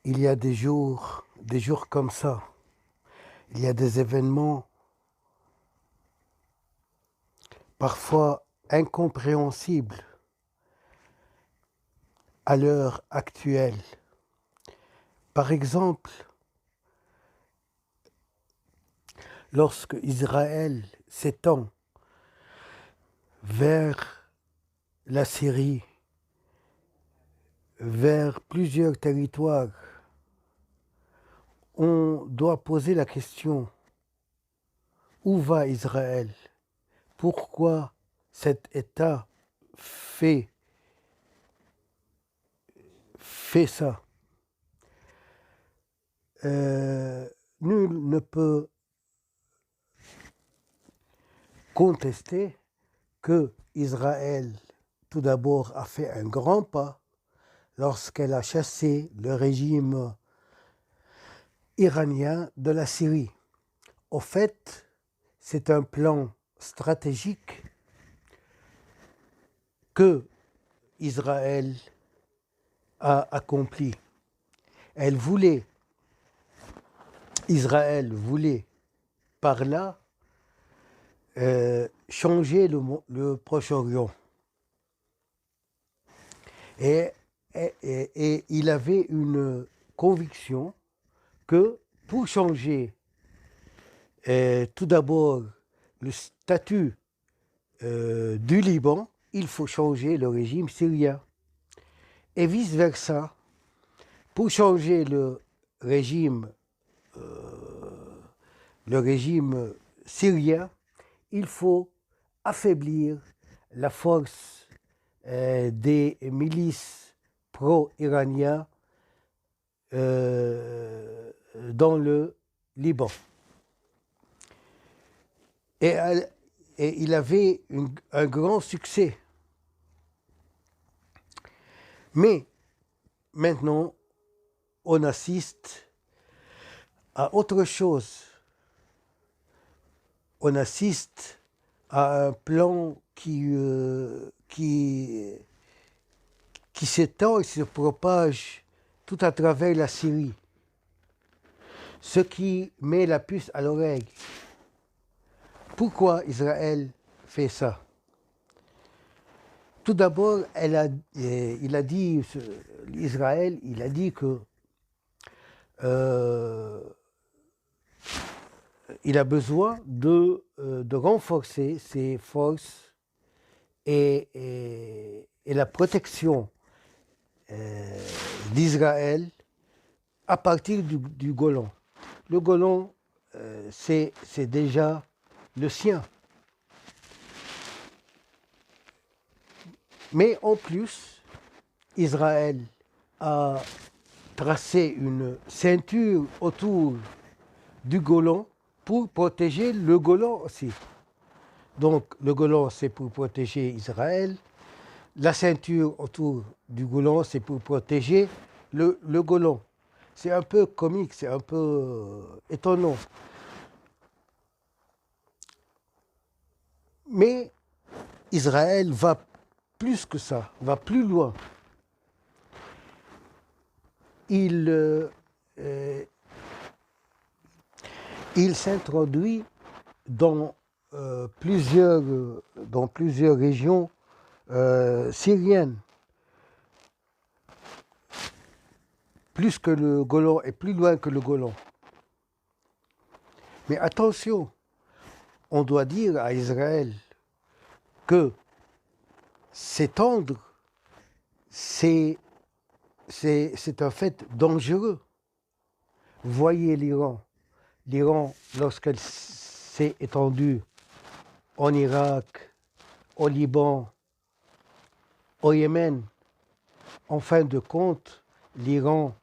Il y a des jours comme ça. Il y a des événements parfois incompréhensibles à l'heure actuelle. Par exemple, lorsque Israël s'étend vers la Syrie, vers plusieurs territoires, on doit poser la question, où va Israël? Pourquoi cet État fait, fait ça? Euh, Nul ne peut contester que Israël, tout d'abord, a fait un grand pas lorsqu'elle a chassé le régime iranien de la Syrie. Au fait, c'est un plan stratégique que Israël a accompli. Elle voulait, Israël voulait par là changer le Proche-Orient. Et, et il avait une conviction que pour changer tout d'abord le statut du Liban, il faut changer le régime syrien. Et vice-versa, pour changer régime, le régime syrien, il faut affaiblir la force des milices pro-iraniennes dans le Liban. Et, et il avait un grand succès. Mais maintenant, on assiste à autre chose. On assiste à un plan qui s'étend et se propage tout à travers la Syrie. Ce qui met la puce à l'oreille. Pourquoi Israël fait ça? Tout d'abord, il a dit, Israël, il a dit que il a besoin de renforcer ses forces et la protection d'Israël à partir du Golan. Le Golan, c'est déjà le sien. Mais en plus, Israël a tracé une ceinture autour du Golan pour protéger le Golan aussi. Donc le Golan, c'est pour protéger Israël. La ceinture autour du Golan, c'est pour protéger le Golan. C'est un peu comique, c'est un peu étonnant. Mais Israël va plus que ça, va plus loin. Il s'introduit dans, dans plusieurs régions syriennes. Plus que le Golan et plus loin que le Golan. Mais attention, on doit dire à Israël que s'étendre, c'est un fait dangereux. Voyez l'Iran. L'Iran, lorsqu'elle s'est étendue en Irak, au Liban, au Yémen, en fin de compte, l'Iran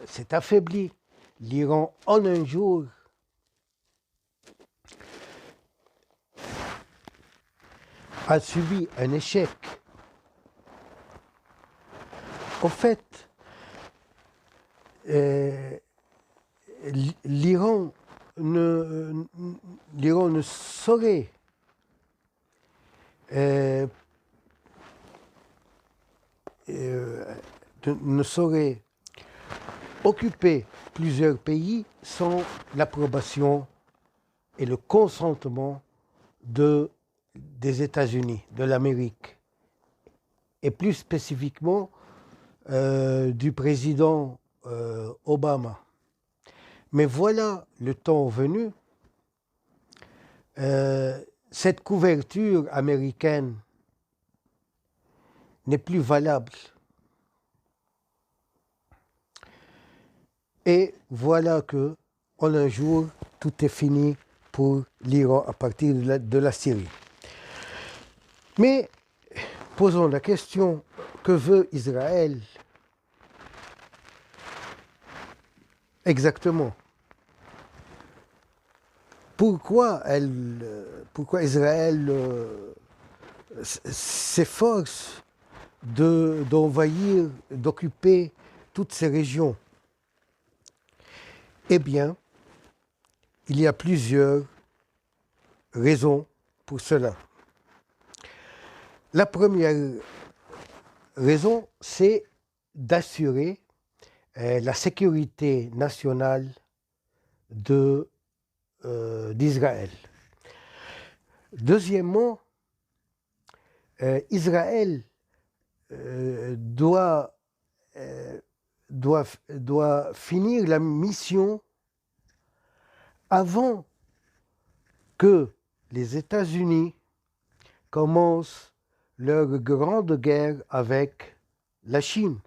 s'est affaibli. L'Iran, en un jour, a subi un échec. En fait, l'Iran ne saurait ne saurait occuper plusieurs pays sans l'approbation et le consentement des États-Unis, de l'Amérique, et plus spécifiquement du président Obama. Mais voilà le temps venu, cette couverture américaine n'est plus valable. Et voilà que, en un jour, tout est fini pour l'Iran à partir de la Syrie. Mais posons la question, que veut Israël exactement? Pourquoi Israël s'efforce d'envahir, d'occuper toutes ces régions? Eh bien, il y a plusieurs raisons pour cela. La première raison, c'est d'assurer la sécurité nationale d'Israël. Deuxièmement, Israël doit finir la mission avant que les États-Unis commencent leur grande guerre avec la Chine.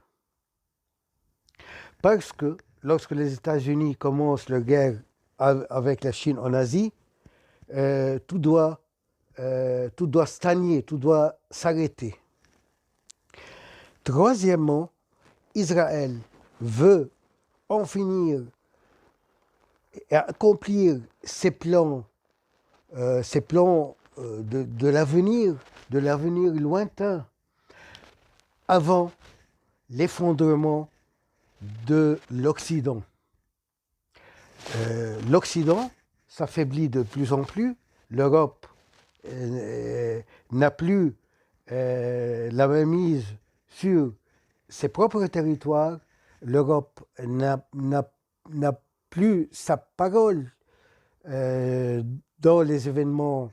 Parce que lorsque les États-Unis commencent leur guerre avec la Chine en Asie, tout doit stagner, tout doit s'arrêter. Troisièmement, Israël veut en finir et accomplir ses plans de l'avenir lointain, avant l'effondrement de l'Occident. L'Occident s'affaiblit de plus en plus, l'Europe n'a plus la mainmise sur ses propres territoires, l'Europe n'a plus sa parole dans les événements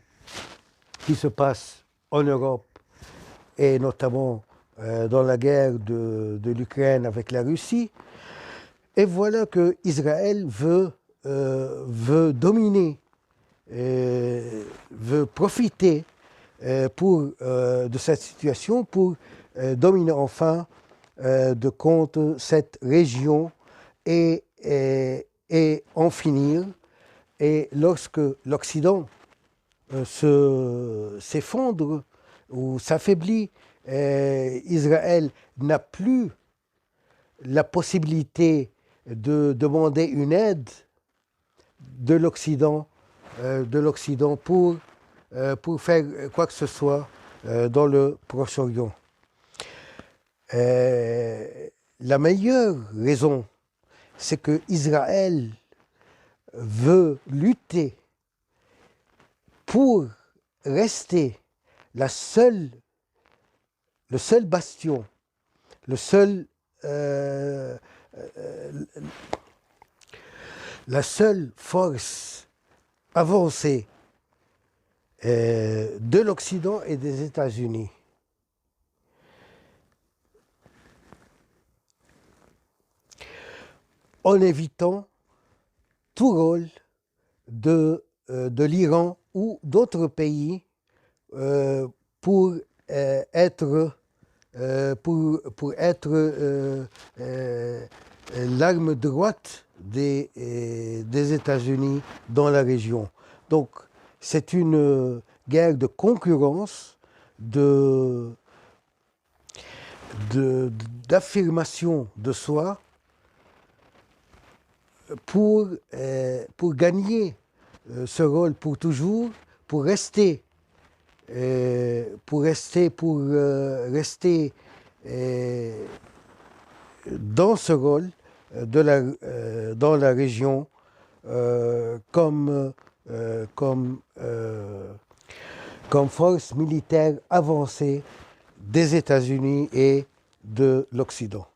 qui se passent en Europe et notamment dans la guerre de l'Ukraine avec la Russie. Et voilà que Israël veut dominer, veut profiter de cette situation pour dominer enfin de compte cette région et en finir. Et lorsque l'Occident s'effondre ou s'affaiblit, Israël n'a plus la possibilité de demander une aide de l'Occident pour faire quoi que ce soit dans le Proche-Orient. La meilleure raison, c'est que Israël veut lutter pour rester le seul bastion, la seule force avancée de l'Occident et des États-Unis. En évitant tout rôle de l'Iran ou d'autres pays pour être l'arme droite des États-Unis dans la région. Donc, c'est une guerre de concurrence, d'affirmation de soi pour gagner ce rôle pour toujours, pour rester dans ce rôle dans la région comme force militaire avancée des États-Unis et de l'Occident.